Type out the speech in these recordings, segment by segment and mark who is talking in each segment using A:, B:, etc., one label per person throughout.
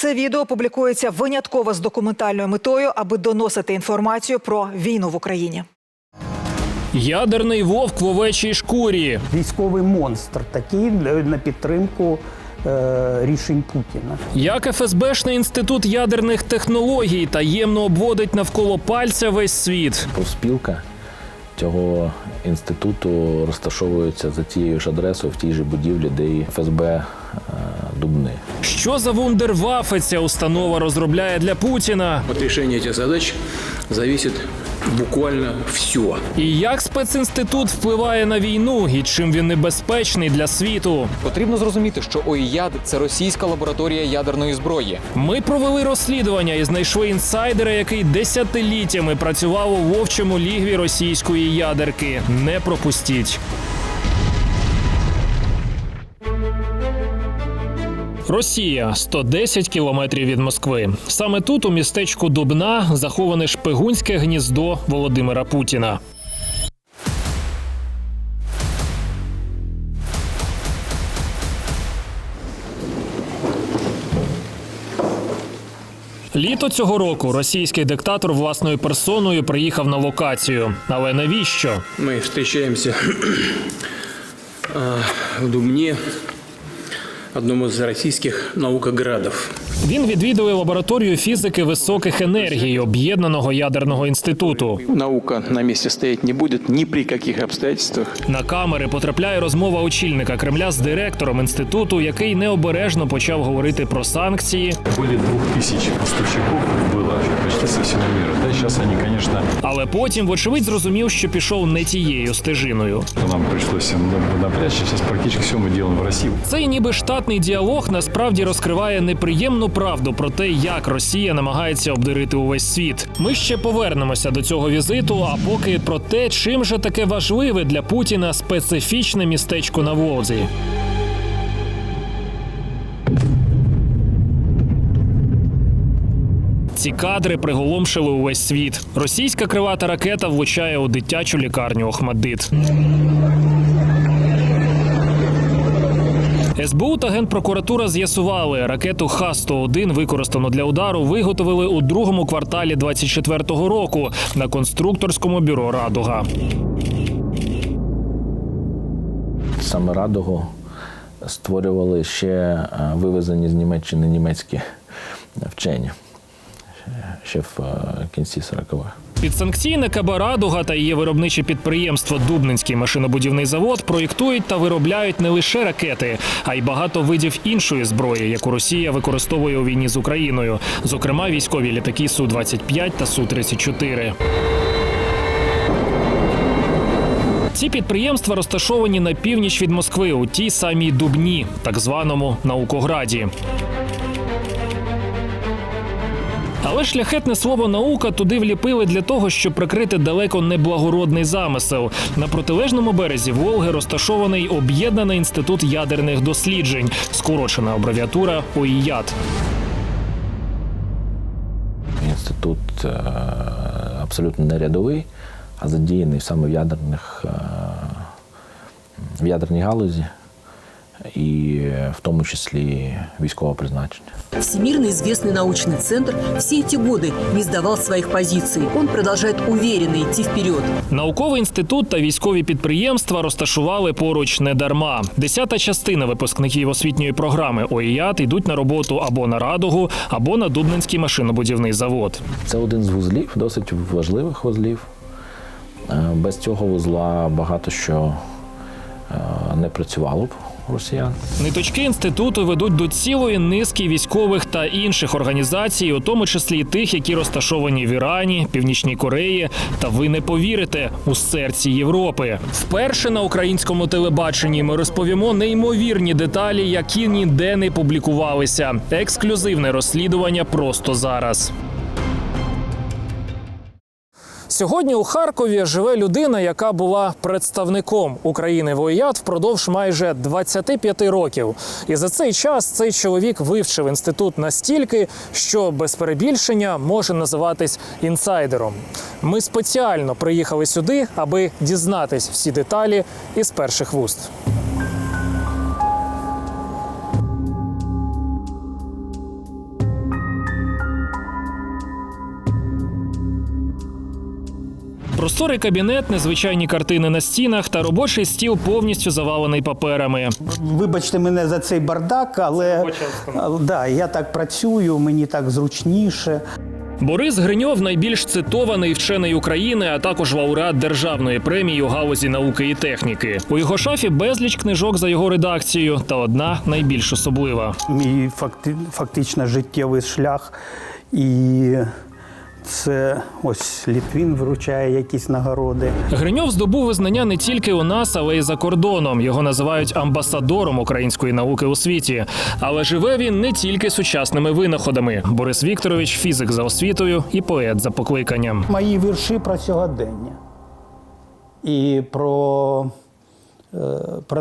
A: Це відео публікується винятково з документальною метою, аби доносити інформацію про війну в Україні.
B: Ядерний вовк в овечій шкурі.
C: Військовий монстр такий на підтримку рішень Путіна.
B: Як ФСБшний інститут ядерних технологій таємно обводить навколо пальця весь світ.
D: Профспілка цього інституту розташовується за тією ж адресою в тій же будівлі, де і ФСБ Дубни.
B: Що за вундерваффе ця установа розробляє для Путіна?
E: От рішення цих задач залежить буквально все.
B: І як спецінститут впливає на війну, і чим він небезпечний для світу?
F: Потрібно зрозуміти, що ОІЯД – це російська лабораторія ядерної зброї.
B: Ми провели розслідування і знайшли інсайдера, який десятиліттями працював у вовчому лігві російської ядерки. Не пропустіть. Росія – 110 кілометрів від Москви. Саме тут, у містечку Дубна, заховане шпигунське гніздо Володимира Путіна. Літо цього року російський диктатор власною персоною приїхав на локацію. Але навіщо?
E: Ми зустрічаємося в Дубні, одному з російських наукоградів.
B: Він відвідує лабораторію фізики високих енергій Об'єднаного ядерного інституту.
E: Наука на місці стояти не буде ні при яких обстоятельствах.
B: На камери потрапляє розмова очільника Кремля з директором інституту, який необережно почав говорити про санкції.
G: Были 2000 поставщиков, было почти со всего мира. Да, сейчас они, конечно...
B: Але потім, вочевидь, зрозумів, що пішов не тією стежиною.
G: Нам пришлось напрячься. Сейчас практически все мы делаем в России.
B: Цей ніби штатний діалог насправді розкриває неприємну правду про те, як Росія намагається обдурити увесь світ. Ми ще повернемося до цього візиту, а поки про те, чим же таке важливе для Путіна специфічне містечко на Волзі. Ці кадри приголомшили увесь світ. Російська крилата ракета влучає у дитячу лікарню Охмаддит. СБУ та Генпрокуратура з'ясували, ракету Х-101, використану для удару, виготовили у другому кварталі 24-го року на конструкторському бюро «Радуга».
D: Саме «Радугу» створювали ще вивезені з Німеччини німецькі вчені ще в кінці 40-х.
B: Підсанкційне КБ «Радуга» та її виробниче підприємство «Дубнинський машинобудівний завод» проєктують та виробляють не лише ракети, а й багато видів іншої зброї, яку Росія використовує у війні з Україною. Зокрема, військові літаки Су-25 та Су-34. Ці підприємства розташовані на північ від Москви, у тій самій Дубні, так званому наукограді. Але шляхетне слово «наука» туди вліпили для того, щоб прикрити далеко не благородний замисел. На протилежному березі Волги розташований Об'єднаний інститут ядерних досліджень, скорочена абревіатура ОІЯД.
D: Інститут абсолютно не рядовий, а задіяний саме в ядерній галузі. И в том числе військового призначения.
H: Всемирно известный научный центр все эти годы не сдавал своих позиций. Он продолжает уверенно идти вперед.
B: Науковий інститут та військові підприємства розташували поруч недарма. 10-та частина випускників освітньої програми ОІЯД йдуть на роботу або на «Радугу», або на Дубнинський машинобудівний завод.
D: Це один з вузлів, досить важливих вузлів. Без цього вузла багато що не працювало б у росіян.
B: Ниточки інституту ведуть до цілої низки військових та інших організацій, у тому числі і тих, які розташовані в Ірані, Північній Кореї та, ви не повірите, у серці Європи. Вперше на українському телебаченні ми розповімо неймовірні деталі, які ніде не публікувалися. Ексклюзивне розслідування просто зараз. Сьогодні у Харкові живе людина, яка була представником України в ОІЯД впродовж майже 25 років. І за цей час цей чоловік вивчив інститут настільки, що без перебільшення може називатись інсайдером. Ми спеціально приїхали сюди, аби дізнатись всі деталі із перших вуст. Просторий кабінет, незвичайні картини на стінах та робочий стіл повністю завалений паперами.
C: Вибачте мене за цей бардак, але да, я так працюю, мені так зручніше.
B: Борис Гриньов – найбільш цитований вчений України, а також лауреат державної премії у галузі науки і техніки. У його шафі безліч книжок за його редакцією, та одна найбільш особлива.
C: Мій фактично життєвий шлях. І це ось Літвін вручає якісь нагороди.
B: Гриньов здобув визнання не тільки у нас, але й за кордоном. Його називають амбасадором української науки у світі. Але живе він не тільки сучасними винаходами. Борис Вікторович – фізик за освітою і поет за покликанням.
C: Мої вірші про сьогодення і про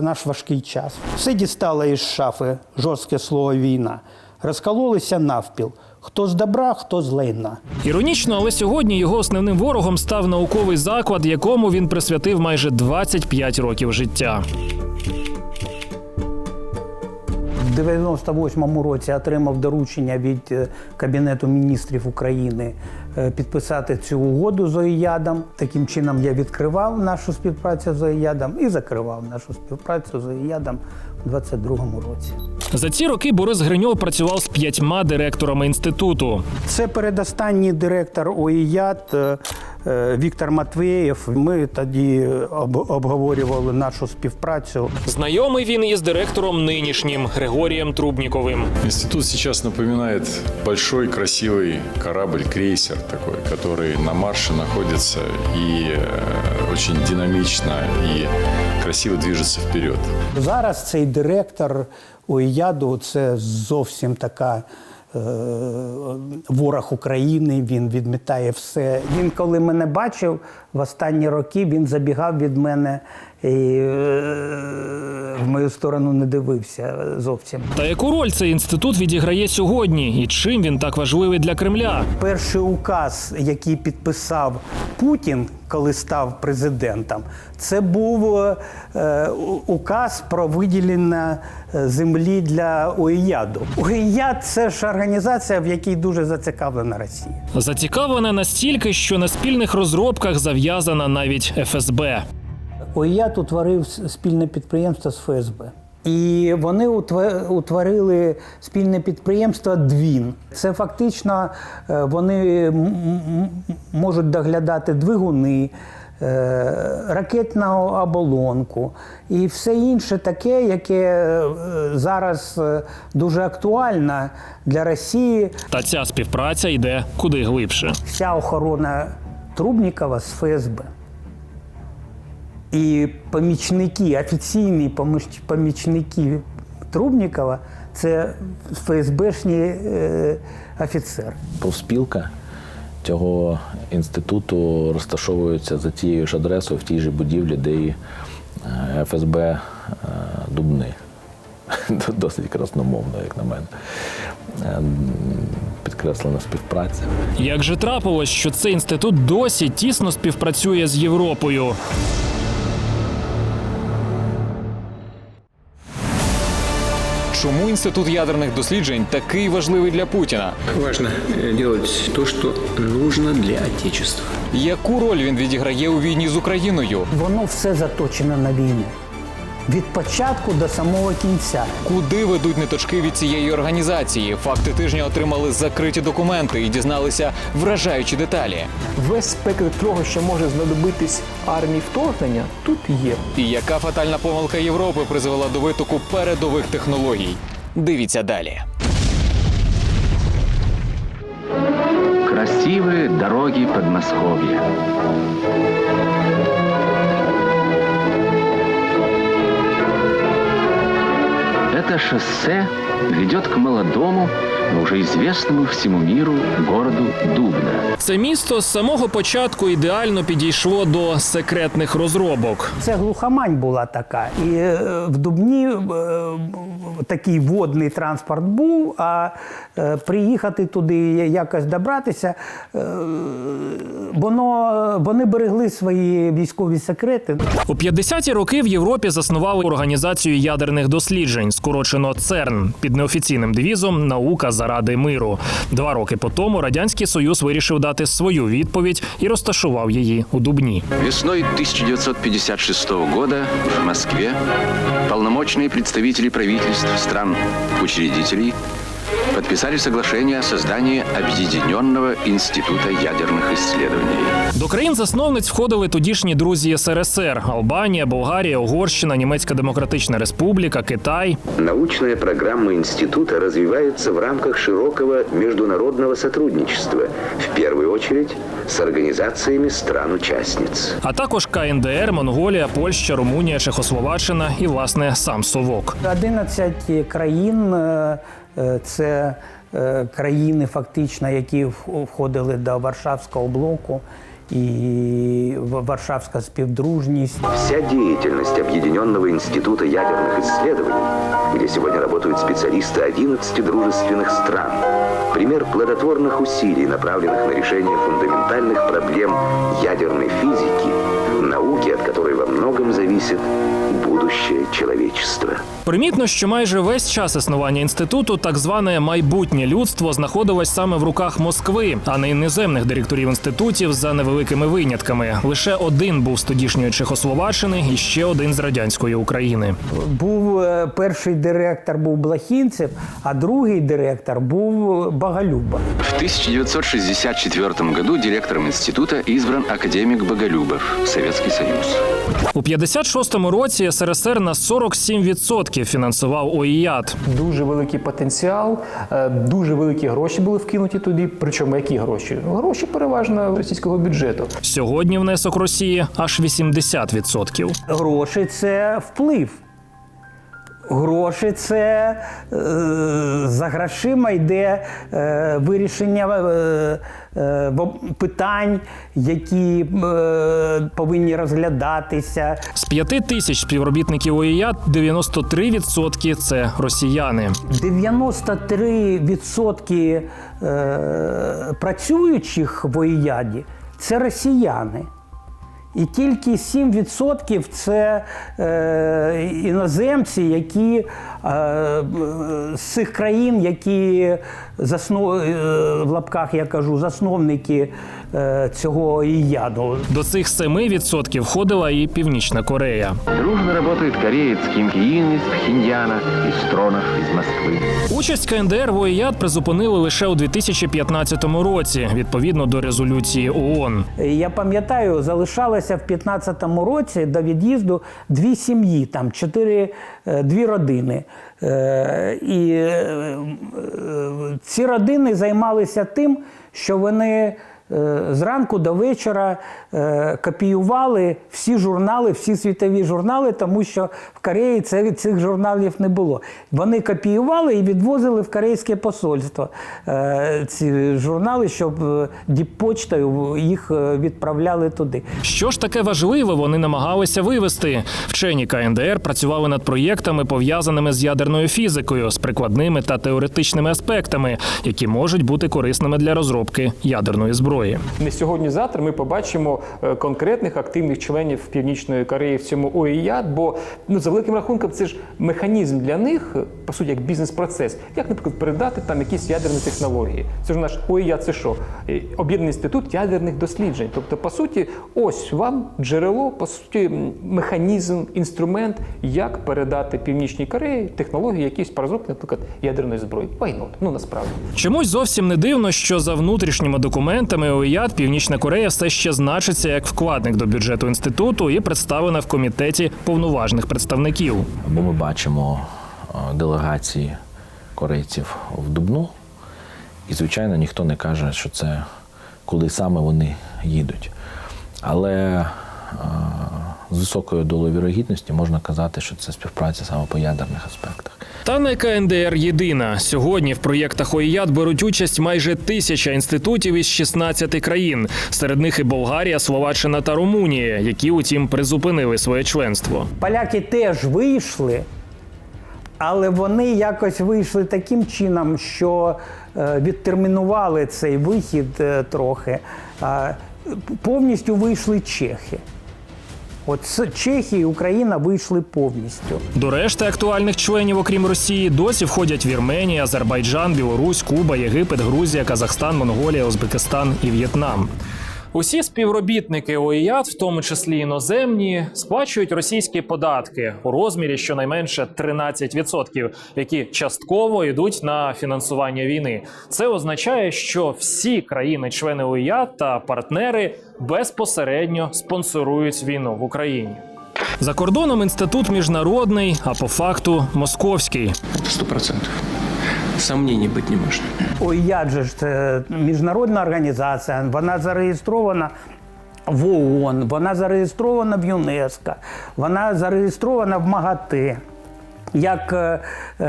C: наш важкий час. Все дістало із шафи жорстке слово «війна». Розкололися навпіл. Хто з добра, хто з лайна.
B: Іронічно, але сьогодні його основним ворогом став науковий заклад, якому він присвятив майже 25 років життя.
C: В 98-му році отримав доручення від Кабінету міністрів України підписати цю угоду з ОІЯДом. Таким чином я відкривав нашу співпрацю з ОІЯДом і закривав нашу співпрацю з ОІЯДом у 22-му році.
B: За ці роки Борис Гриньов працював з 5 директорами інституту.
C: Це передостанній директор ОІЯД Віктор Матвєєв. Ми тоді обговорювали нашу співпрацю.
B: Знайомий він із директором нинішнім Григорієм Трубніковим.
G: Институт сейчас напоминает большой красивый корабль-крейсер такой, который на марше находится и очень динамично и красиво движется вперед.
C: Зараз цей директор ОІЯДу – це зовсім така ворог України, він відмітає все. Він, коли мене бачив в останні роки, він забігав від мене і в мою сторону не дивився зовсім.
B: Та яку роль цей інститут відіграє сьогодні? І чим він так важливий для Кремля?
C: Перший указ, який підписав Путін, коли став президентом, це був указ про виділення землі для ОІЯДу. ОІЯД – це ж організація, в якій дуже зацікавлена Росія.
B: Зацікавлена настільки, що на спільних розробках зав'язана навіть ФСБ.
C: ОІЯД утворив спільне підприємство з ФСБ. І вони утворили спільне підприємство «Двін». Це фактично вони можуть доглядати двигуни, ракетну оболонку і все інше таке, яке зараз дуже актуально для Росії.
B: Та ця співпраця йде куди глибше.
C: Вся охорона Трубнікова з ФСБ. І помічники, офіційні помічники Трубнікова – це ФСБшні офіцери.
D: Профспілка цього інституту розташовується за тією ж адресою в тій же будівлі, де і ФСБ Дубни. Досить красномовно, як на мене. Підкреслена співпраця.
B: Як же трапилось, що цей інститут досі тісно співпрацює з Європою?
F: Чому інститут ядерних досліджень такий важливий для Путіна?
E: Важно делать то, что нужно для Отечества.
F: Яку роль він відіграє у війні з Україною?
C: Воно все заточено на війну. Від початку до самого кінця.
F: Куди ведуть ниточки від цієї організації? Факти тижня отримали закриті документи і дізналися вражаючі деталі.
I: Весь спектр того, що може знадобитись армії вторгнення, тут є.
F: І яка фатальна помилка Європи призвела до витоку передових технологій? Дивіться далі.
J: Красивые дороги Подмосковья. Это шоссе ведет к молодому, но уже известному всему миру городу Дубна.
B: Це місто з самого початку ідеально підійшло до секретних розробок.
C: Це глухомань була така. І в Дубні такий водний транспорт був, а приїхати туди, якось добратися, вони берегли свої військові секрети.
B: У 50-ті роки в Європі заснували організацію ядерних досліджень, скорочено скорочено ЦЕРН, під неофіційним девізом «Наука заради миру». 2 роки по тому Радянський Союз вирішив дати свою відповідь і розташував її у Дубні.
J: Весной 1956 года в Москве полномочные представители правительств стран-учредителей подписали соглашение о создании Объединенного института ядерных исследований.
B: До країн-засновниць входили тодішні друзі СРСР – Албанія, Болгарія, Угорщина, Німецька Демократична Республіка, Китай.
K: Научная программа института развивается в рамках широкого международного сотрудничества, в первую очередь с организациями стран-участниц.
B: А також КНДР, Монголія, Польща, Румунія, Чехословаччина і, власне, сам Совок.
C: 11 країн це країни, фактично, які входили до Варшавського блоку и Варшавская співдружність.
K: Вся деятельность Объединенного института ядерных исследований, где сегодня работают специалисты 11 дружественных стран, пример плодотворных усилий, направленных на решение фундаментальных проблем ядерной физики, науки, от которой во многом зависит будущее человечества.
B: Примітно, що майже весь час існування інституту так зване майбутнє людство знаходилось саме в руках Москви, а не іноземних директорів інститутів за невеликими винятками. Лише один був з тодішньої Чехословаччини і ще один з радянської України.
C: Був перший директор був Блохінцев, а другий директор був Боголюбов.
J: В 1964 году директором института избран академик Боголюбов, Советский Союз.
B: У 56-му році СРСР на 47% фінансував ОІЯД.
I: Дуже великий потенціал, дуже великі гроші були вкинуті туди. Причому які гроші? Гроші переважно російського бюджету.
B: Сьогодні внесок Росії аж 80%.
C: Гроші – це вплив. Гроші – це за грошима йде вирішення питань, які повинні розглядатися.
B: З 5 тисяч співробітників ОІЯД 93% – це росіяни.
C: 93% працюючих в ОІЯДі – це росіяни. І тільки 7% – це іноземці, які з цих країн, які в лапках я кажу, засновники цього ІЯДу.
B: До цих 7% входила і Північна Корея.
J: Дружно работает кореец Ким Ки Ін із Пхеньяна і Стронов із Москви.
B: Участь КНДР в ОІЯД призупинили лише у 2015 році, відповідно до резолюції ООН.
C: Я пам'ятаю, залишалося в 2015 році до від'їзду 2 сім'ї, там 2 родини. І ці родини займалися тим, що вони зранку до вечора копіювали всі журнали, всі світові журнали, тому що в Кореї цих журналів не було. Вони копіювали і відвозили в корейське посольство ці журнали, щоб диппочтою їх відправляли туди.
B: Що ж таке важливе вони намагалися вивести? Вчені КНДР працювали над проєктами, пов'язаними з ядерною фізикою, з прикладними та теоретичними аспектами, які можуть бути корисними для розробки ядерної зброї.
I: Не сьогодні-завтра ми побачимо конкретних активних членів Північної Кореї в цьому ОІЯД, бо за великим рахунком це ж механізм для них, по суті, як бізнес-процес. Як, наприклад, передати там якісь ядерні технології. Це ж наш ОІЯД, це що? Об'єднаний інститут ядерних досліджень. Тобто, по суті, ось вам джерело, по суті, механізм, інструмент, як передати Північній Кореї технології якісь по розробці, наприклад, ядерної зброї. Why not? Насправді.
B: Чомусь зовсім не дивно, що за внутрішніми документами ОІЯД Північна Корея все ще значиться як вкладник до бюджету інституту і представлена в комітеті повноважних представників.
D: Бо ми бачимо делегації корейців в Дубну, і, звичайно, ніхто не каже, що це куди саме вони їдуть. Але з високою долею вірогідності можна казати, що це співпраця саме по ядерних аспектах.
B: Та не КНДР єдина. Сьогодні в проєктах ОІЯД беруть участь майже 1000 інститутів із 16 країн. Серед них і Болгарія, Словаччина та Румунія, які, утім, призупинили своє членство.
C: Поляки теж вийшли, але вони якось вийшли таким чином, що відтермінували цей вихід трохи. Повністю вийшли чехи. От з Чехії Україна вийшли повністю.
B: До решти актуальних членів, окрім Росії, досі входять Вірменія, Азербайджан, Білорусь, Куба, Єгипет, Грузія, Казахстан, Монголія, Узбекистан і В'єтнам. Усі співробітники ОІЯД, в тому числі іноземні, сплачують російські податки у розмірі щонайменше 13%, які частково йдуть на фінансування війни. Це означає, що всі країни-члени ОІЯД та партнери безпосередньо спонсорують війну в Україні. За кордоном інститут міжнародний, а по факту московський.
E: 100%. Сомнений бути не може.
C: ОІЯД же ж це міжнародна організація, вона зареєстрована в ООН, вона зареєстрована в ЮНЕСКО, вона зареєстрована в МАГАТЕ як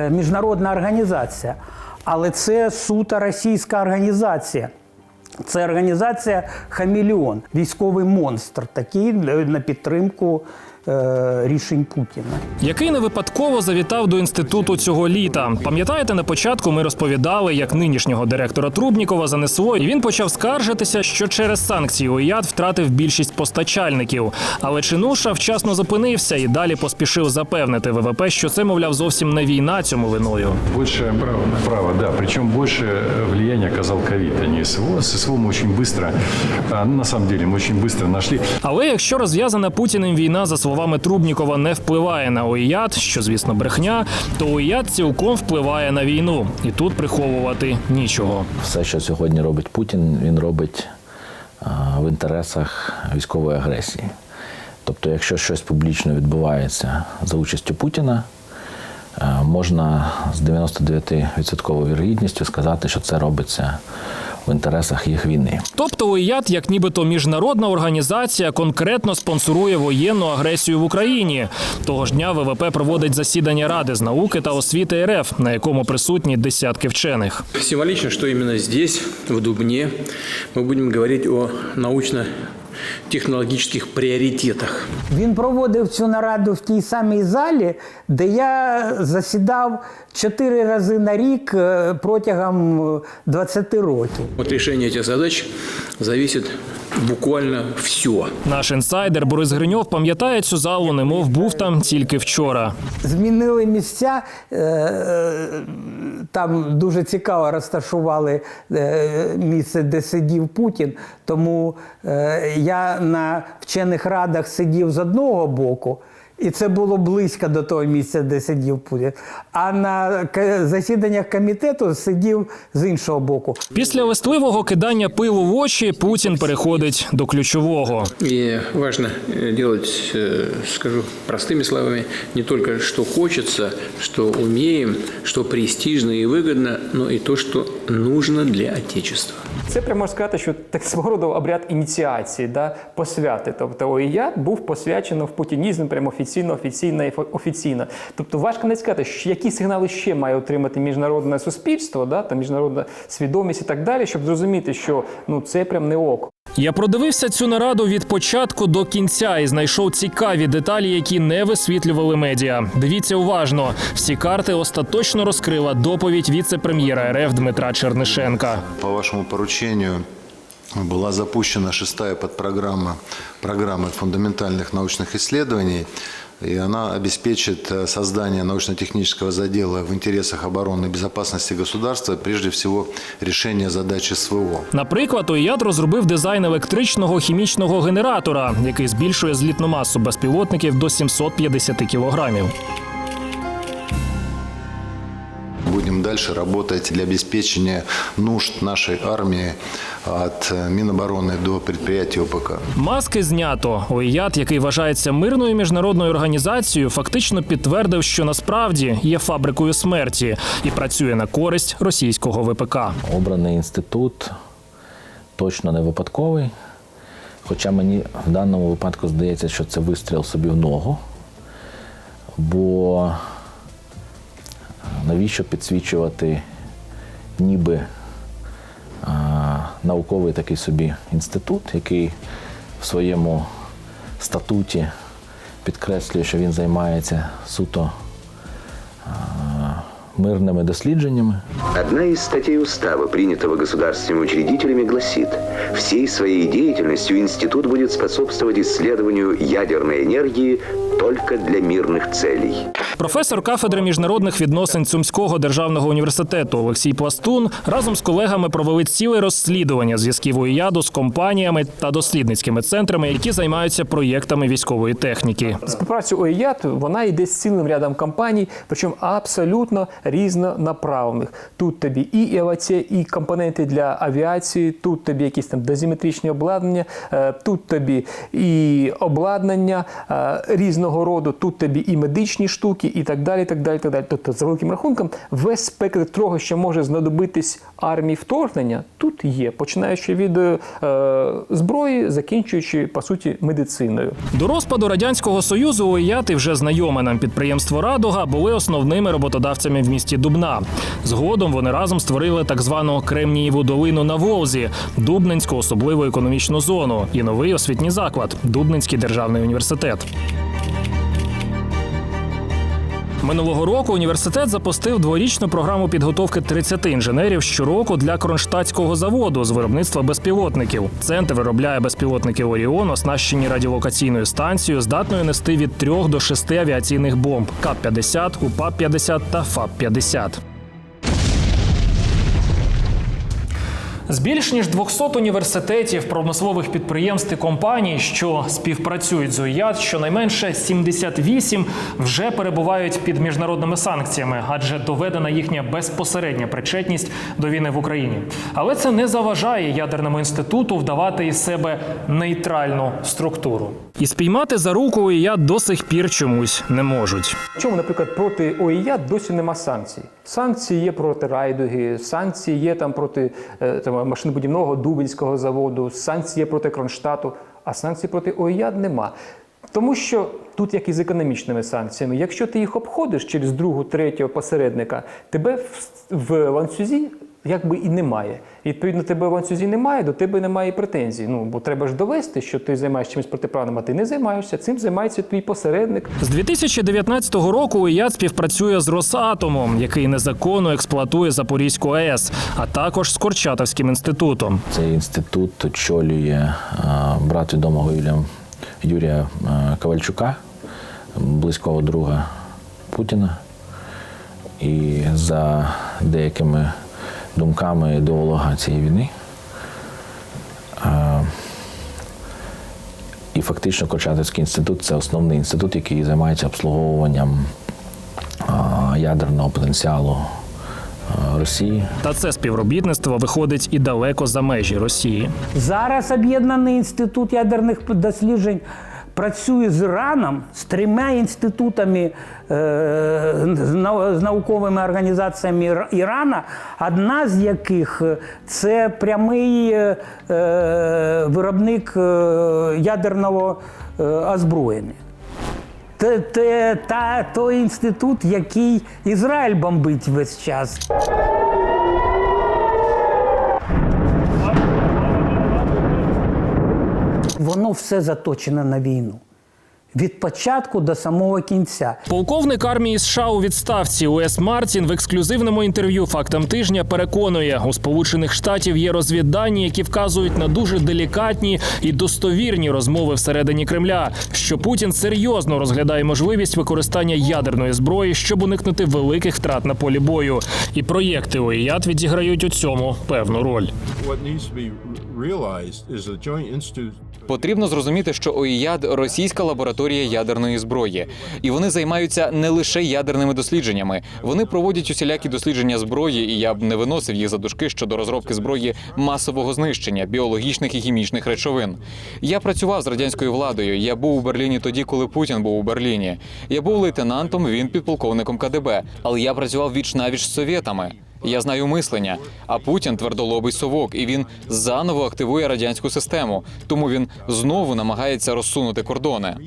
C: міжнародна організація. Але це суто російська організація. Це організація «Хамелеон», військовий монстр, такий на підтримку рішень Путіна.
B: Який не випадково завітав до інституту цього літа. Пам'ятаєте, на початку ми розповідали, як нинішнього директора Трубнікова занесло, і він почав скаржитися, що через санкції ОІЯД втратив більшість постачальників. Але чинуша вчасно зупинився і далі поспішив запевнити ВВП, що це, мовляв, зовсім не війна цьому виною.
G: Больше право, да. Причем больше влияния оказал ковид, а не СВО. С СВО мы очень быстро, на самом деле, мы очень быстро нашли.
B: Але якщо розв'язана Путіним війна, за словами Трубнікова, не впливає на ОІЯД, що, звісно, брехня, то ОІЯД цілком впливає на війну. І тут приховувати нічого.
D: Все, що сьогодні робить Путін, він робить в інтересах військової агресії. Тобто, якщо щось публічно відбувається за участю Путіна, можна з 99% вірогідністю сказати, що це робиться в інтересах їх війни.
B: Тобто ОІЯД, як нібито міжнародна організація, конкретно спонсорує воєнну агресію в Україні. Того ж дня ВВП проводить засідання Ради з науки та освіти РФ, на якому присутні десятки вчених.
E: Символично, що іменно здесь, в Дубне, ми будемо говорити о научно-технологічних пріоритетах.
C: Він проводив цю нараду в тій самій залі, де я засідав 4 рази на рік протягом 20 років.
E: От рішення цих задач залежить буквально все.
B: Наш інсайдер Борис Гриньов пам'ятає цю залу, немов був там тільки вчора.
C: Змінили місця, там дуже цікаво розташували місце, де сидів Путін, тому я на вчених радах сидів з одного боку, і це було близько до того місця, де сидів Путін. А на засіданнях комітету сидів з іншого боку.
B: Після листливого кидання пилу в очі Путін переходить до ключового.
E: И важно делать, скажу простыми словами, не только что хочется, что умеем, что престижно и выгодно, но и то, что нужно для Отечества.
I: Це прямо можна сказати, що так свого роду обряд ініціації, да, посвяти. Тобто ОІЯД був посвячено в путінізм прямо офіційно. Тобто важко не сказати, що які сигнали ще має отримати міжнародне суспільство, да, та міжнародна свідомість і так далі, щоб зрозуміти, що це прям не ок.
B: Я продивився цю нараду від початку до кінця і знайшов цікаві деталі, які не висвітлювали медіа. Дивіться уважно. Всі карти остаточно розкрила доповідь віце-прем'єра РФ Дмитра Чернишенка.
L: По вашему поручению была запущена 6-я подпрограмма программы фундаментальных научных исследований, и она обеспечит создание научно-технического задела в интересах обороны и безопасности государства, прежде всего решение задачи СВО.
B: Наприклад, ОІЯД розробив дизайн електричного хімічного генератора, який збільшує злітну масу безпілотників до 750 кілограмів.
L: Будем дальше работать для обеспечения нужд нашей армии от Минобороны до предприятий ОПК.
B: Маски знято. ОІЯД, який вважається мирною міжнародною організацією, фактично підтвердив, що насправді є фабрикою смерті і працює на користь російського ВПК.
D: Обраний інститут точно не випадковий, хоча мені в даному випадку здається, що це вистріл собі в ногу, бо навіщо підсвічувати ніби науковий такий собі інститут, який в своєму статуті підкреслює, що він займається суто мирними дослідженнями.
K: Одна из статей устава, принятого государственными учредителями, гласит: всей своей деятельностью институт будет способствовать исследованию ядерной энергии только для мирных целей.
B: Професор кафедри міжнародних відносин Сумського державного університету Олексій Пластун разом з колегами провели ціле розслідування зв'язків ОІЯДу з компаніями та дослідницькими центрами, які займаються проєктами військової техніки.
I: Співпраця ОІЯД, вона йде з цілим рядом компаній, причому абсолютно різнонаправлених. Тут тобі і ЕВЦ, і компоненти для авіації, тут тобі якісь там дозиметричні обладнання, тут тобі і обладнання різного роду, тут тобі і медичні штуки, і так далі, так далі, так далі. Тобто, за великим рахунком, весь спектр того, що може знадобитись армії вторгнення, тут є, починаючи від зброї, закінчуючи, по суті, медициною.
B: До розпаду Радянського Союзу ОІЯД і вже знайоме нам підприємство «Радуга» були основними роботодавцями в місті Дубна. Згодом вони разом створили так звану Кремнієву долину на Волзі, Дубненську особливу економічну зону і новий освітній заклад – Дубненський державний університет. Минулого року університет запустив дворічну програму підготовки 30 інженерів щороку для Кронштадтського заводу з виробництва безпілотників. Центр виробляє безпілотники «Оріон», оснащені радіолокаційною станцією, здатною нести від 3 до 6 авіаційних бомб – КАП-50, УПАП-50 та ФАП-50. З більш ніж 200 університетів, промислових підприємств і компаній, що співпрацюють з ОІЯД, щонайменше 78 вже перебувають під міжнародними санкціями, адже доведена їхня безпосередня причетність до війни в Україні. Але це не заважає ядерному інституту вдавати із себе нейтральну структуру. І спіймати за руку ОІЯД до сих пір чомусь не можуть.
I: Чому, наприклад, проти ОІЯД досі нема санкцій? Санкції є проти Райдуги, санкції є там проти машинобудівного Дубенського заводу, санкції є проти Кронштадту, а санкцій проти ОІЯД нема. Тому що тут, як і з економічними санкціями, якщо ти їх обходиш через другого, третього посередника, тебе в ланцюзі якби і немає. І, відповідно, тебе в ланцюзі немає, до тебе немає і претензій. Бо треба ж довести, що ти займаєшся чимось протиправним, а ти не займаєшся. Цим займається твій посередник.
B: З 2019 року ОІЯД співпрацює з Росатомом, який незаконно експлуатує Запорізьку АЕС, а також з Курчатовським інститутом.
D: Цей інститут очолює брат відомого Юрія Ковальчука, близького друга Путіна. І за деякими думками ідеолога цієї війни. І фактично Курчатовський інститут – це основний інститут, який займається обслуговуванням ядерного потенціалу Росії.
B: Та це співробітництво виходить і далеко за межі Росії.
C: Зараз Об'єднаний інститут ядерних досліджень працює з Іраном, з 3 інститутами, з науковими організаціями Ірана, одна з яких – це прямий виробник ядерного озброєння. Той інститут, який Ізраїль бомбить весь час. Воно все заточене на війну. Від початку до самого кінця.
B: Полковник армії США у відставці Уес Мартін в ексклюзивному інтерв'ю «Фактам тижня» переконує, у Сполучених Штатів є розвіддані, які вказують на дуже делікатні і достовірні розмови всередині Кремля, що Путін серйозно розглядає можливість використання ядерної зброї, щоб уникнути великих втрат на полі бою. І проєкти ОІЯД відіграють у цьому певну роль.
F: Потрібно зрозуміти, що ОІЯД – російська лабораторія ядерної зброї. І вони займаються не лише ядерними дослідженнями. Вони проводять усілякі дослідження зброї, і я б не виносив їх за дужки щодо розробки зброї масового знищення, біологічних і хімічних речовин. Я працював з радянською владою. Я був у Берліні тоді, коли Путін був у Берліні. Я був лейтенантом, він підполковником КДБ. Але я працював віч-навіч з совєтами. Я знаю мислення, а Путін – твердолобий совок, і він заново активує радянську систему. Тому він знову намагається розсунути кордони.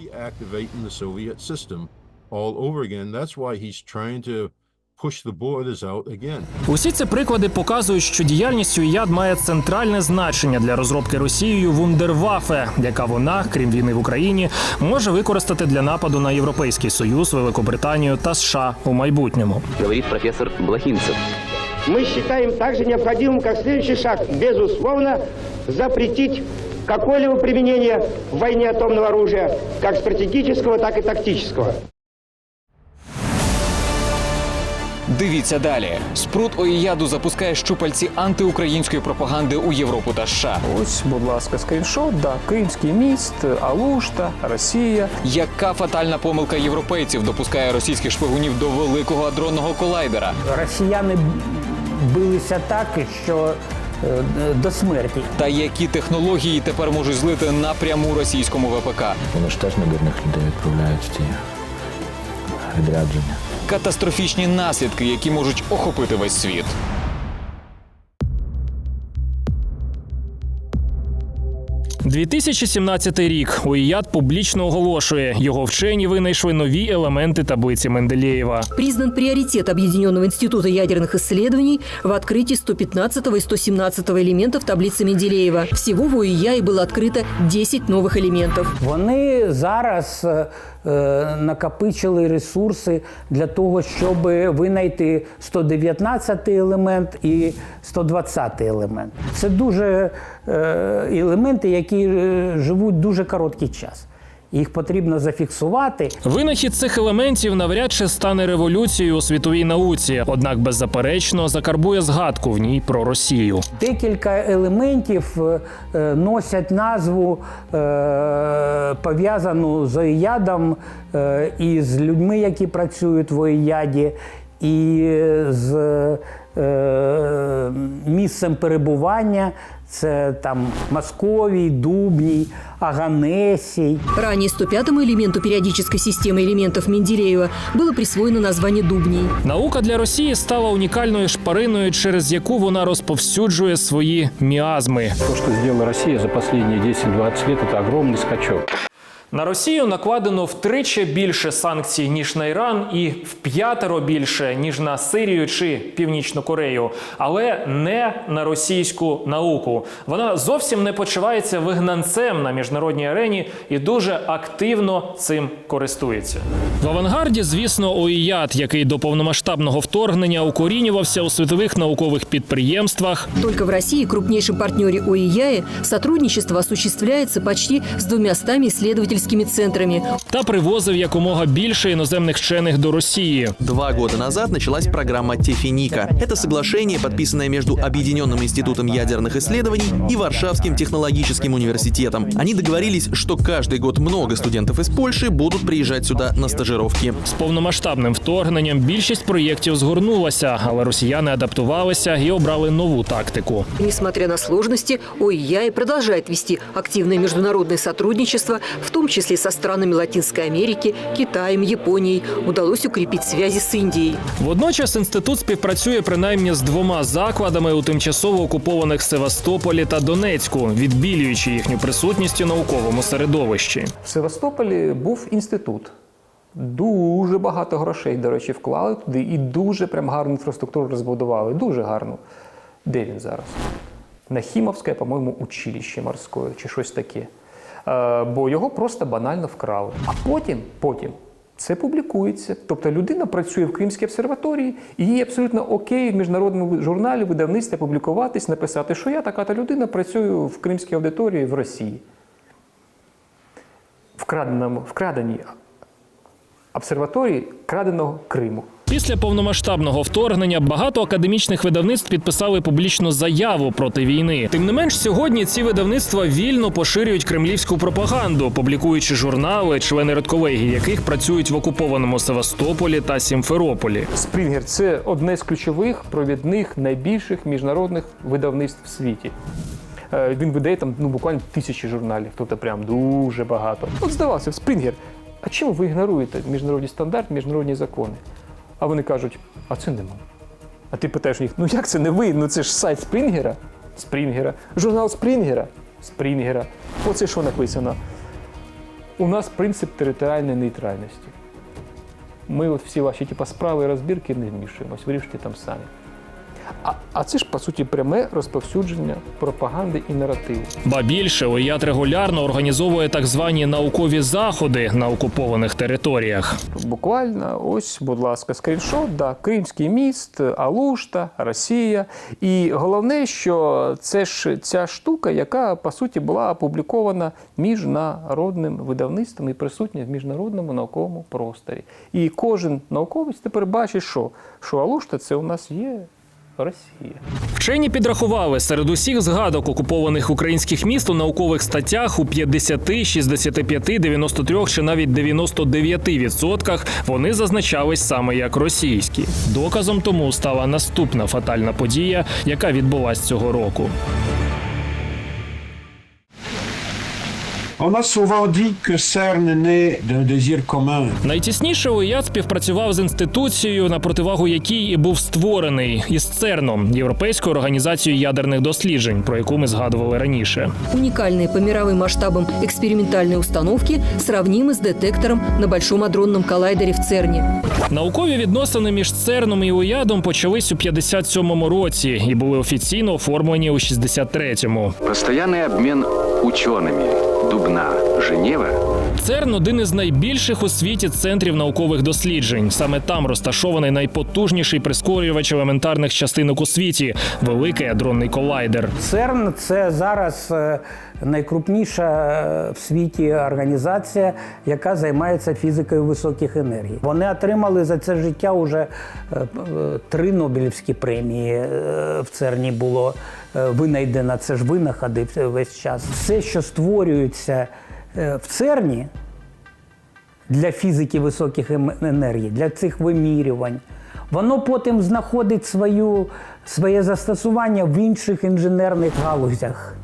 B: Усі ці приклади показують, що діяльність УІЯД має центральне значення для розробки Росією вундерваффе, яка вона, крім війни в Україні, може використати для нападу на Європейський Союз, Великобританію та США у майбутньому.
J: Говорит профессор Блохинцев.
M: Мы считаем также необходимым, как следующий шаг, безусловно, запретить какое-либо применение в войне атомного оружия, как стратегического, так и тактического.
F: Дивіться далі. Спрут ОІЯДу запускає щупальці антиукраїнської пропаганди у Європу та США.
I: Ось, будь ласка, скріншот, да, Кримський міст, Алушта, Росія.
F: Яка фатальна помилка європейців допускає російських шпигунів до великого адронного колайдера?
C: Росіяни билися так, що до смерті.
F: Та які технології тепер можуть злити напряму російському ВПК?
D: Вони ж теж невірних людей відправляють в ті відрядження.
F: Катастрофічні наслідки, які можуть охопити весь світ.
B: 2017 рік. УІЯД публічно оголошує, його вчені винайшли нові елементи таблиці Менделєєва.
H: Признан приоритет Объединенного института ядерных исследований в открытии 115 и 117 элементов таблицы Менделеева. Всего в УИЯ было открыто 10 новых элементов.
C: Вони зараз накопичили ресурси для того, щоб винайти 119 елемент і 120 елемент. Це дуже елементи, які живуть дуже короткий час. Їх потрібно зафіксувати.
B: Винахід цих елементів навряд чи стане революцією у світовій науці, однак беззаперечно закарбує згадку в ній про Росію.
C: Декілька елементів носять назву, пов'язану з ОІЯДом, і з людьми, які працюють в ОІЯДі, і з місцем перебування. Це там Московій, Дубній, Аганесій.
H: Ранее 105-му элементу периодической системы элементов Менделеева было присвоено название Дубний.
B: Наука для Росії стала унікальною шпариною, через яку вона розповсюджує свої міазми.
I: То, что сделала Россия за последние 10-20 лет, это огромный скачок.
B: На Росію накладено втричі більше санкцій, ніж на Іран, і вп'ятеро більше, ніж на Сирію чи Північну Корею. Але не на російську науку. Вона зовсім не почувається вигнанцем на міжнародній арені і дуже активно цим користується. В авангарді, звісно, ОІЯД, який до повномасштабного вторгнення укорінювався у світових наукових підприємствах.
H: Только в России, крупнейшем партнере ОИЯ, сотрудничество осуществляется почти с 200 исследовательскими центрами.
B: Та привозив якомога більше іноземних вчених до Росії.
N: 2 года назад началась программа «Тефиника». Это соглашение, подписанное между Объединенным институтом ядерных исследований и Варшавским технологическим университетом. Они договорились, что каждый год много студентов из Польши будут приезжать сюда на стажировки.
B: З повномасштабним вторгненням більшість проєктів згорнулася, але росіяни адаптувалися і обрали нову тактику.
H: Несмотря на сложности, ОИЯ продолжает вести активное международное сотрудничество, в том числе со странами Латинской Америки, Китаем, Японией. Удалось укрепить связи с Индией.
B: Водночас інститут співпрацює принаймні з 2 закладами у тимчасово окупованих Севастополі та Донецьку, відбілюючи їхню присутність у науковому середовищі.
I: В Севастополі був інститут. Дуже багато грошей, до речі, вклали туди і дуже прям гарну інфраструктуру розбудували. Дуже гарну. Де він зараз? Нахімовське, по-моєму, училище морське чи щось таке. Бо його просто банально вкрали. А потім це публікується. Тобто людина працює в Кримській обсерваторії, і їй абсолютно окей в міжнародному журналі, видавництві публікуватись, написати, що я така-та людина працюю в Кримській аудиторії в Росії. Вкраденій обсерваторії краденого Криму.
B: Після повномасштабного вторгнення багато академічних видавництв підписали публічну заяву проти війни. Тим не менш, сьогодні ці видавництва вільно поширюють кремлівську пропаганду, публікуючи журнали, члени редколегії яких працюють в окупованому Севастополі та Сімферополі.
I: Спрінгер – це одне з ключових, провідних, найбільших міжнародних видавництв в світі. Він видає там буквально 1000 журналів, тобто прям дуже багато. От здавався, Спрінгер, а чому ви ігноруєте міжнародні стандарти, міжнародні закони? А вони кажуть, а це не ми. А ти питаєш у них, ну як це не ви? Ну це ж сайт Спрінгера? Спрінгера. Журнал Спрінгера? Спрінгера. Оце що написано. У нас принцип територіальної нейтральності. ми от всі ваші справи і розбірки не вмішуємось, вирішуйте там самі. А це ж, по суті, пряме розповсюдження пропаганди і наративу.
B: Ба більше, ОІЯД регулярно організовує так звані наукові заходи на окупованих територіях.
I: Буквально, ось, будь ласка, скріншот, да, Кримський міст, Алушта, Росія. І головне, що це ж ця штука, яка, по суті, була опублікована міжнародним видавництвом і присутня в міжнародному науковому просторі. І кожен науковець тепер бачить, що Алушта – це у нас є Росія.
B: Вчені підрахували, серед усіх згадок окупованих українських міст у наукових статтях у 50, 65, 93 чи навіть 99% вони зазначались саме як російські. Доказом тому стала наступна фатальна подія, яка відбулась цього року.
O: On a souvent dit que CERN naît d'un désir commun.
B: Найтісніше ОІЯД співпрацював з інституцією, на противагу якій і був створений, із ЦЕРНом, Європейською організацією ядерних досліджень, про яку ми згадували раніше.
H: Уникальные по мировым масштабам экспериментальные установки сравнимы с детектором на Большом адронном коллайдере в ЦЕРНе.
B: Наукові відносини між ЦЕРНом і ОІЯДом почались у 57-му році і були офіційно оформлені у 63-му.
J: Постоянный обмен учеными. Дубна, Женева.
B: ЦЕРН – один із найбільших у світі центрів наукових досліджень. Саме там розташований найпотужніший прискорювач елементарних частинок у світі – Великий адронний колайдер.
C: ЦЕРН – це зараз найкрупніша в світі організація, яка займається фізикою високих енергій. Вони отримали за це життя вже 3 Нобелівські премії в ЦЕРНі було винайдено. Це ж винаходи весь час. Все, що створюється в ЦЕРНі для фізики високих енергій, для цих вимірювань, воно потім знаходить своє застосування в інших інженерних галузях,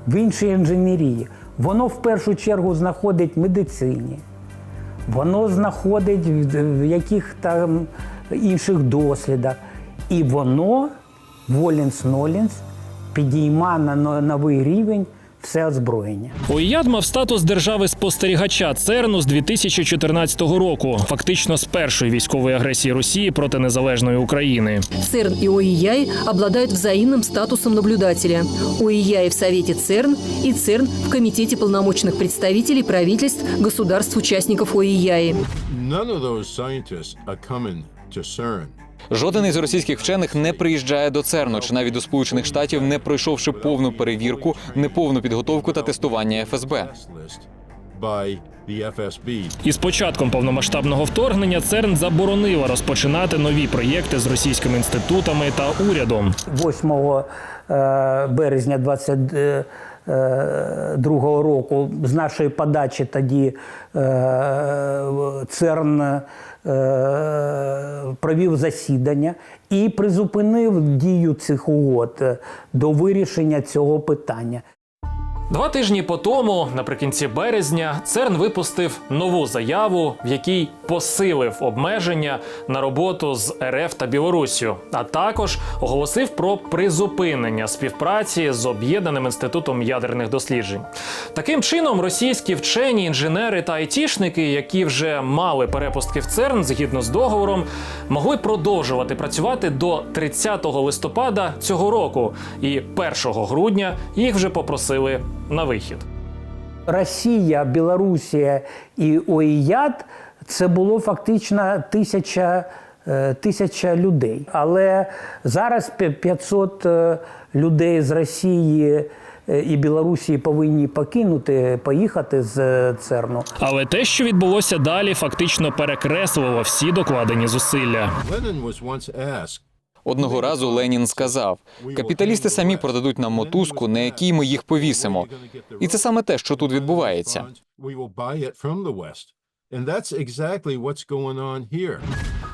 C: в іншій інженерії. Воно в першу чергу знаходить в медицині, воно знаходить в яких там інших дослідах. І воно, воленс-ноленс, підійма на новий рівень все озброєння.
B: ОІЯД мав статус держави-спостерігача ЦЕРНу з 2014 року, фактично з першої військової агресії Росії проти незалежної України.
H: ЦЕРН и ОИЯИ обладают взаимным статусом наблюдателя. ОИЯИ в Совете ЦЕРН и ЦЕРН в Комитете полномочных представителей правительств государств-участников ОИЯИ.
F: Жоден із російських вчених не приїжджає до ЦЕРНу чи навіть до Сполучених Штатів, не пройшовши повну перевірку, неповну підготовку та тестування ФСБ.
B: Із початком повномасштабного вторгнення ЦЕРН заборонила розпочинати нові проєкти з російськими інститутами та урядом.
C: 8 березня 22-го року з нашої подачі тоді ЦЕРН провів засідання і призупинив дію цих угод до вирішення цього питання.
B: 2 тижні по тому, наприкінці березня, ЦЕРН випустив нову заяву, в якій посилив обмеження на роботу з РФ та Білоруссю, а також оголосив про призупинення співпраці з Об'єднаним інститутом ядерних досліджень. Таким чином, російські вчені, інженери та айтішники, які вже мали перепустки в ЦЕРН згідно з договором, могли продовжувати працювати до 30 листопада цього року, і 1 грудня їх вже попросили на вихід.
C: Росія, Білорусія і ОІЯД – це було фактично тисяча людей. Але зараз 500 людей з Росії і Білорусі повинні поїхати з ЦЕРНу.
B: Але те, що відбулося далі, фактично перекреслило всі докладені зусилля.
F: Одного разу Ленін сказав: «Капіталісти самі продадуть нам мотузку, на якій ми їх повісимо». І це саме те, що тут відбувається.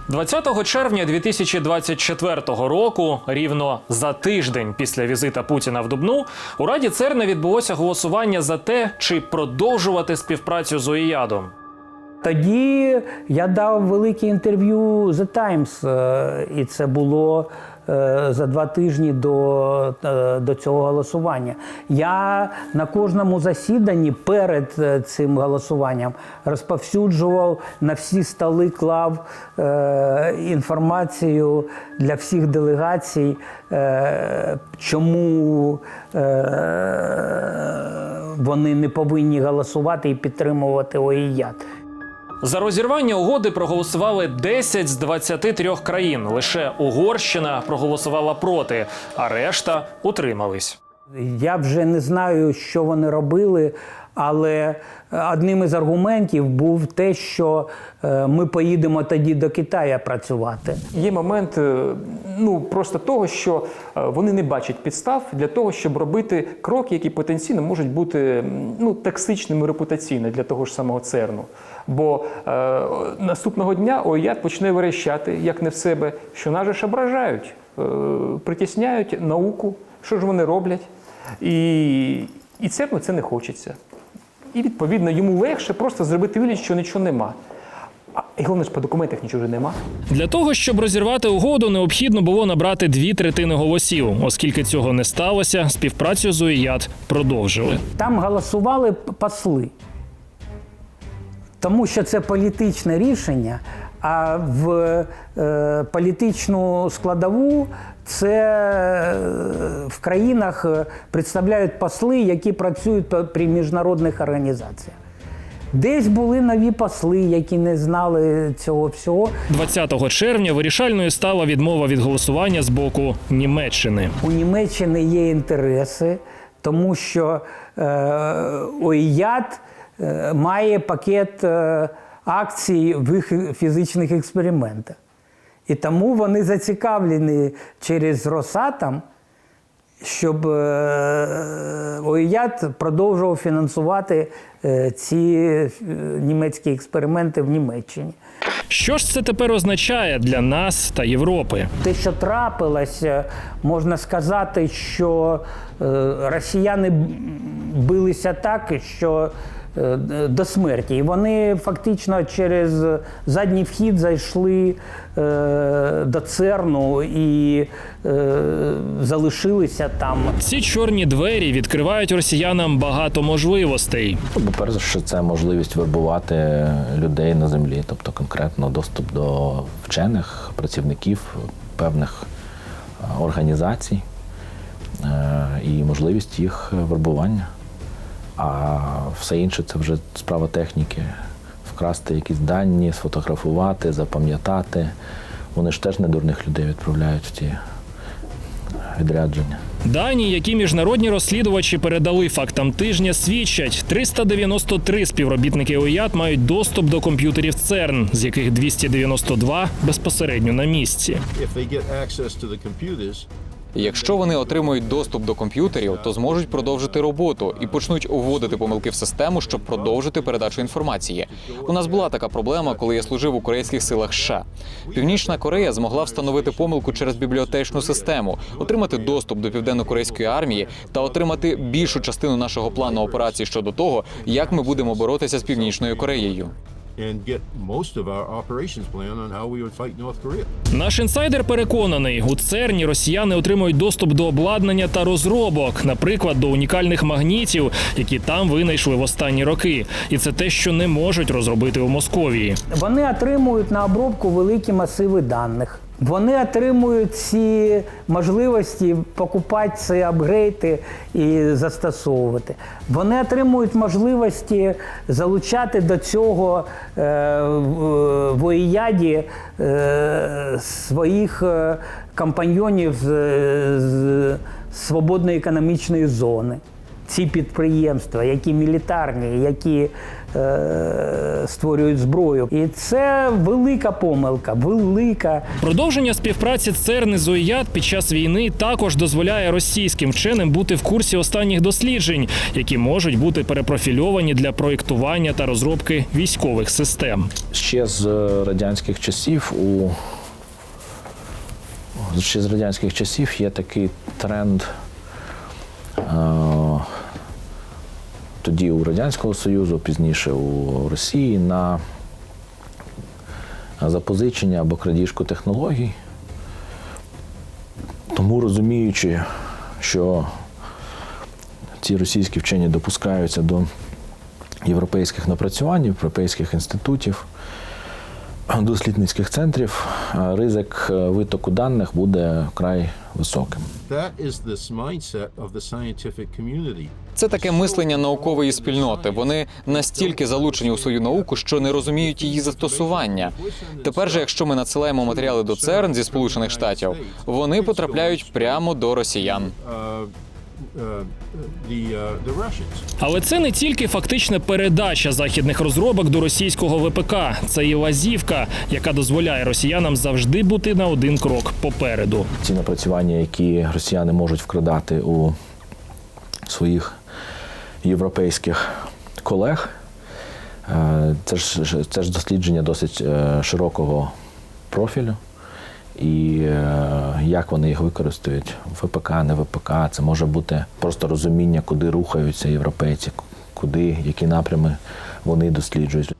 B: 20 червня 2024 року, рівно за тиждень після візита Путіна в Дубну, у Раді ЦЕРНа відбулося голосування за те, чи продовжувати співпрацю з ОІЯДом.
C: Тоді я дав велике інтерв'ю The Times, і це було за 2 тижні до цього голосування. Я на кожному засіданні перед цим голосуванням розповсюджував, на всі столи клав інформацію для всіх делегацій, чому вони не повинні голосувати і підтримувати ОІЯД.
B: За розірвання угоди проголосували 10 з 23 країн. Лише Угорщина проголосувала проти, а решта утримались.
C: Я вже не знаю, що вони робили, але одним із аргументів був те, що ми поїдемо тоді до Китаю працювати.
I: Є момент просто того, що вони не бачать підстав для того, щоб робити кроки, які потенційно можуть бути токсичними репутаційно для того ж самого ЦЕРНу. Бо наступного дня ОІЯД почне верещати, як не в себе, що нас же ж ображають, притісняють науку, що ж вони роблять. І ЦЕРНу це не хочеться. І, відповідно, йому легше просто зробити вигляд, що нічого нема. І головне ж, по документах нічого ж нема.
B: Для того, щоб розірвати угоду, необхідно було набрати 2/3 голосів. Оскільки цього не сталося, співпрацю з ОІЯД продовжили.
C: Там голосували посли, тому що це політичне рішення, а в політичну складову це в країнах представляють посли, які працюють при міжнародних організаціях. Десь були нові посли, які не знали цього всього.
B: 20 червня вирішальною стала відмова від голосування з боку Німеччини.
C: У Німеччини є інтереси, тому що ОІЯД має пакет акцій в їх фізичних експериментах. І тому вони зацікавлені через Росатом, щоб ОІЯД продовжував фінансувати ці німецькі експерименти в Німеччині.
B: Що ж це тепер означає для нас та Європи?
C: Те, що трапилося, можна сказати, що росіяни билися так, що до смерті. І вони фактично через задній вхід зайшли до ЦЕРНу і залишилися там.
B: Ці чорні двері відкривають росіянам багато можливостей.
D: По-перше, це можливість вербувати людей на землі, тобто конкретно доступ до вчених, працівників певних організацій і можливість їх вербування. А все інше – це вже справа техніки. Вкрасти якісь дані, сфотографувати, запам'ятати. Вони ж теж недурних людей відправляють в ті відрядження.
B: Дані, які міжнародні розслідувачі передали фактам тижня, свідчать, 393 співробітники ОІЯД мають доступ до комп'ютерів ЦЕРН, з яких 292 безпосередньо на місці.
F: Якщо вони отримують доступ до комп'ютерів, то зможуть продовжити роботу і почнуть вводити помилки в систему, щоб продовжити передачу інформації. У нас була така проблема, коли я служив у Корейських силах США. Північна Корея змогла встановити помилку через бібліотечну систему, отримати доступ до південно-корейської армії та отримати більшу частину нашого плану операцій щодо того, як ми будемо боротися з Північною Кореєю.
B: Наш інсайдер переконаний, у ЦЕРНі росіяни отримують доступ до обладнання та розробок, наприклад, до унікальних магнітів, які там винайшли в останні роки. І це те, що не можуть розробити у Московії.
C: Вони отримують на обробку великі масиви даних. Вони отримують ці можливості покупати ці апгрейди і застосовувати. Вони отримують можливості залучати до цього в ОІЯДі своїх компаньйонів з свободної економічної зони. Ці підприємства, які мілітарні, які створюють зброю. І це велика помилка, велика.
B: Продовження співпраці ЦЕРН з ОІЯД під час війни також дозволяє російським вченим бути в курсі останніх досліджень, які можуть бути перепрофільовані для проєктування та розробки військових систем.
D: Ще з радянських часів є такий тренд тоді у Радянського Союзу, пізніше у Росії, на запозичення або крадіжку технологій. Тому, розуміючи, що ці російські вчені допускаються до європейських напрацювань, європейських інститутів, дослідницьких центрів, ризик витоку даних буде вкрай високим.
F: Це таке мислення наукової спільноти. Вони настільки залучені у свою науку, що не розуміють її застосування. Тепер же, якщо ми надсилаємо матеріали до ЦЕРН зі Сполучених Штатів, вони потрапляють прямо до росіян.
B: Але це не тільки фактична передача західних розробок до російського ВПК. Це і лазівка, яка дозволяє росіянам завжди бути на один крок попереду.
D: Ці напрацювання, які росіяни можуть вкрадати у своїх європейських колег, це ж дослідження досить широкого профілю. І як вони їх використають, ВПК, не ВПК, це може бути просто розуміння, куди рухаються європейці, куди, які напрями вони досліджують.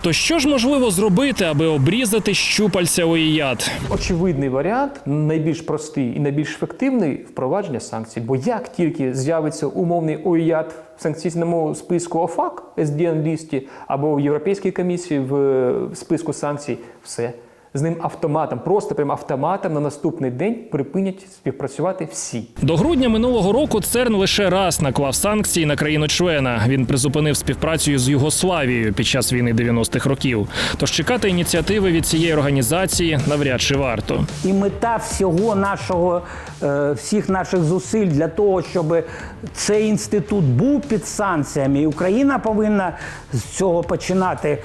B: То що ж можливо зробити, аби обрізати щупальця ОІЯД?
I: Очевидний варіант, найбільш простий і найбільш ефективний – впровадження санкцій. Бо як тільки з'явиться умовний ОІЯД в санкційному списку ОФАК, SDN-лісті, або в Європейській комісії в списку санкцій, все. З ним автоматом, просто прям автоматом на наступний день припинять співпрацювати всі.
B: До грудня минулого року ЦЕРН лише раз наклав санкції на країну-члена. Він призупинив співпрацю з Югославією під час війни 90-х років. Тож чекати ініціативи від цієї організації навряд чи варто.
C: І мета всіх наших зусиль для того, щоб цей інститут був під санкціями. І Україна повинна з цього починати,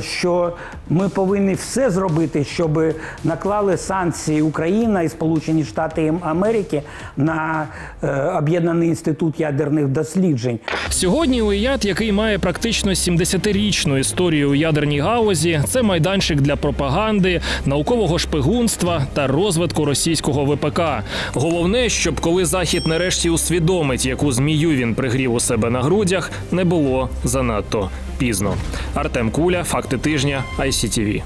C: що ми повинні все зробити, щоб наклали санкції Україна і Сполучені Штати Америки на Об'єднаний інститут ядерних досліджень.
B: Сьогодні ОІЯД, який має практично 70-річну історію у ядерній галузі, це майданчик для пропаганди, наукового шпигунства та розвитку російського ВПК. Головне, щоб коли Захід нарешті усвідомить, яку змію він пригрів у себе на грудях, не було занадто пізно. Артем Куля, Факти тижня, ICTV.